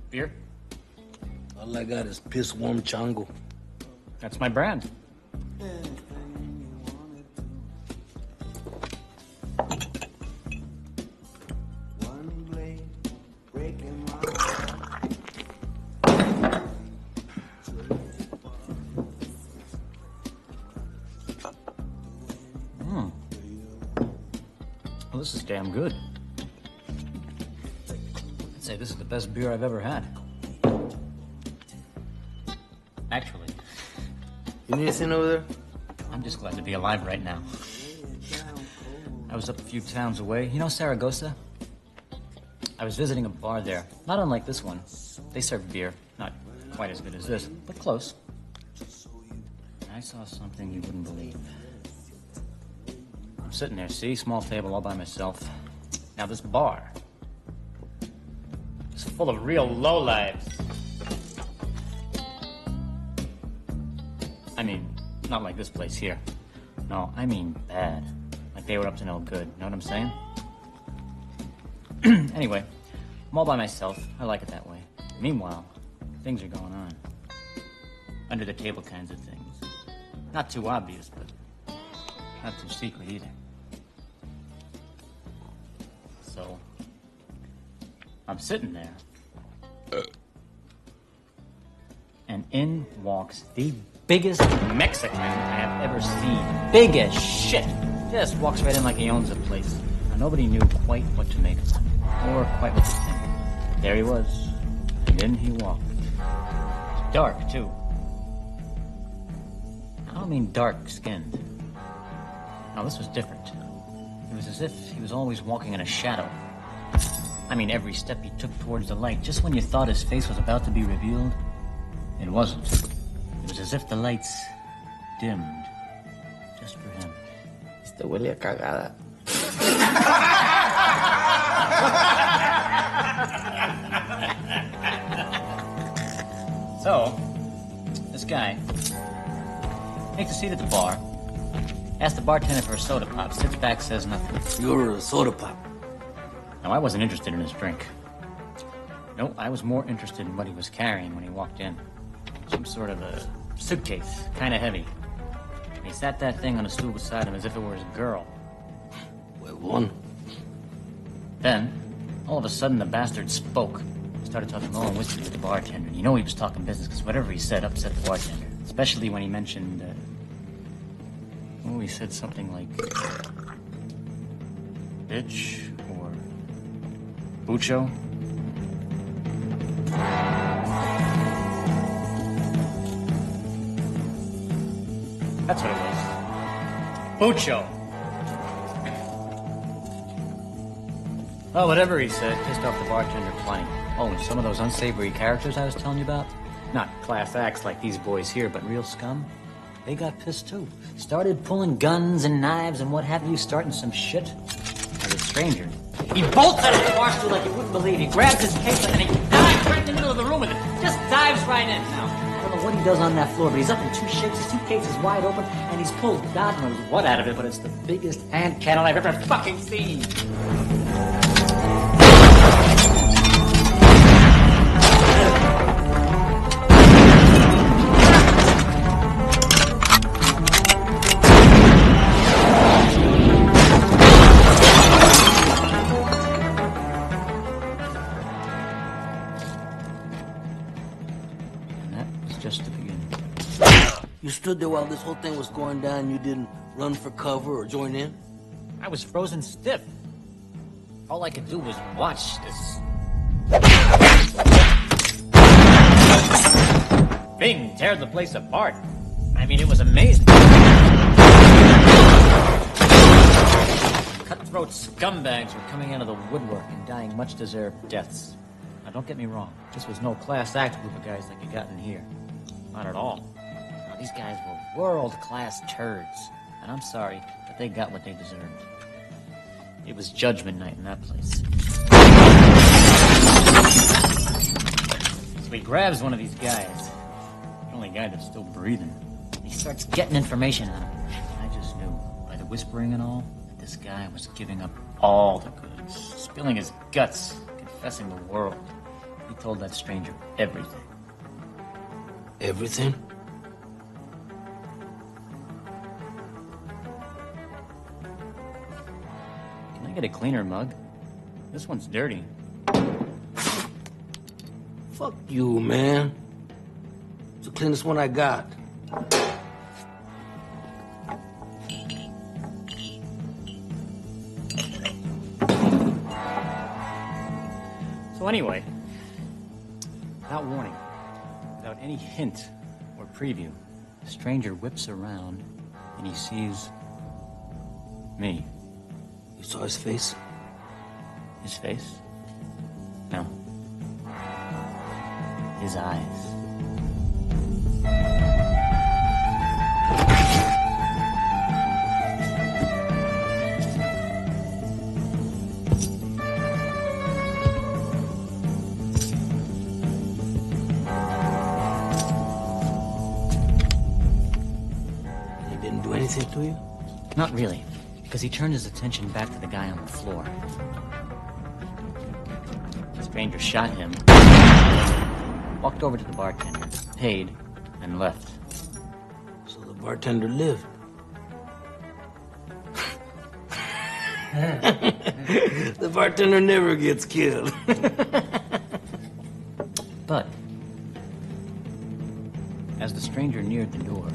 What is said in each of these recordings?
Beer? All I got is piss warm chango. That's my brand. Well, this is damn good. I'd say this is the best beer I've ever had. Actually. You need anything over there? I'm just glad to be alive right now. I was up a few towns away. You know Saragossa? I was visiting a bar there, not unlike this one. They serve beer, not quite as good as this, but close. And I saw something you wouldn't believe. I'm sitting there, see? Small table all by myself. Now this bar is full of real lowlifes. I mean, not like this place here. No, I mean bad. Like they were up to no good. Know what I'm saying? Anyway, I'm all by myself. I like it that way. Meanwhile, things are going on. Under the table kinds of things. Not too obvious, but not too secret either. So, I'm sitting there. And in walks the biggest Mexican I have ever seen. Big as shit. Just walks right in like he owns the place. Now, nobody knew quite what to make of him, or quite what to think. There he was, and in he walked. Dark, too. I don't mean dark-skinned. No, this was different. It was as if he was always walking in a shadow. I mean, every step he took towards the light, just when you thought his face was about to be revealed, it wasn't. It was as if the lights dimmed, just for him. Este huele a cagada. So, this guy takes a seat at the bar, asks the bartender for a soda pop, sits back, says nothing. You ordered a soda pop. Now, I wasn't interested in his drink. No, I was more interested in what he was carrying when he walked in. Some sort of a suitcase, kind of heavy. And he sat that thing on a stool beside him as if it were his girl. One. Then, all of a sudden, the bastard spoke. Started talking low and whispered to the bartender. You know he was talking business, because whatever he said upset the bartender. Especially when he mentioned, oh, he said something like, bitch, or bucho. That's what it was. Bucho. Well, whatever he said, pissed off the bartender plenty. Oh, and some of those unsavory characters I was telling you about? Not class acts like these boys here, but real scum. They got pissed too. Started pulling guns and knives and what have you, starting some shit. As a stranger, he bolts out of the bar stool like you wouldn't believe. He grabs his case and he dives right in the middle of the room with it. Just dives right in. Now, I don't know what he does on that floor, but he's up in two shakes. His suitcase is wide open, and he's pulled God knows what out of it, but it's the biggest hand cannon I've ever fucking seen. You stood there while this whole thing was going down. You didn't run for cover or join in? I was frozen stiff. All I could do was watch this Bing, tear the place apart. I mean, it was amazing. Cutthroat scumbags were coming out of the woodwork and dying much-deserved deaths. Now, don't get me wrong. This was no class act group of guys like you got in here. Not at all. Now, these guys were world-class turds. And I'm sorry, but they got what they deserved. It was judgment night in that place. So he grabs one of these guys. The only guy that's still breathing. He starts getting information out of him. I just knew, by the whispering and all, that this guy was giving up all the goods, spilling his guts, confessing the world. He told that stranger everything. Everything? Can I get a cleaner mug? This one's dirty. Fuck you, man. It's the cleanest one I got. So anyway, without warning, without any hint or preview, the stranger whips around and he sees me. You saw his face? His face? No. His eyes. He didn't do anything to you? Not really, because he turned his attention back to the guy on the floor. The stranger shot him, walked over to the bartender, paid, and left. So the bartender lived. The bartender never gets killed. But, as the stranger neared the door,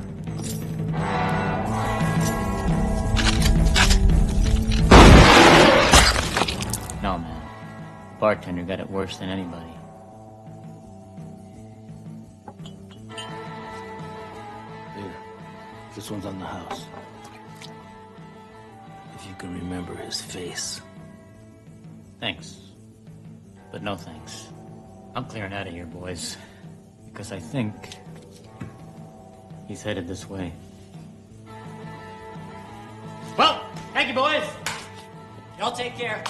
no, man. The bartender got it worse than anybody. Here, this one's on the house. If you can remember his face. Thanks. But no thanks. I'm clearing out of here, boys. Because I think he's headed this way. Well, thank you, boys. Y'all take care.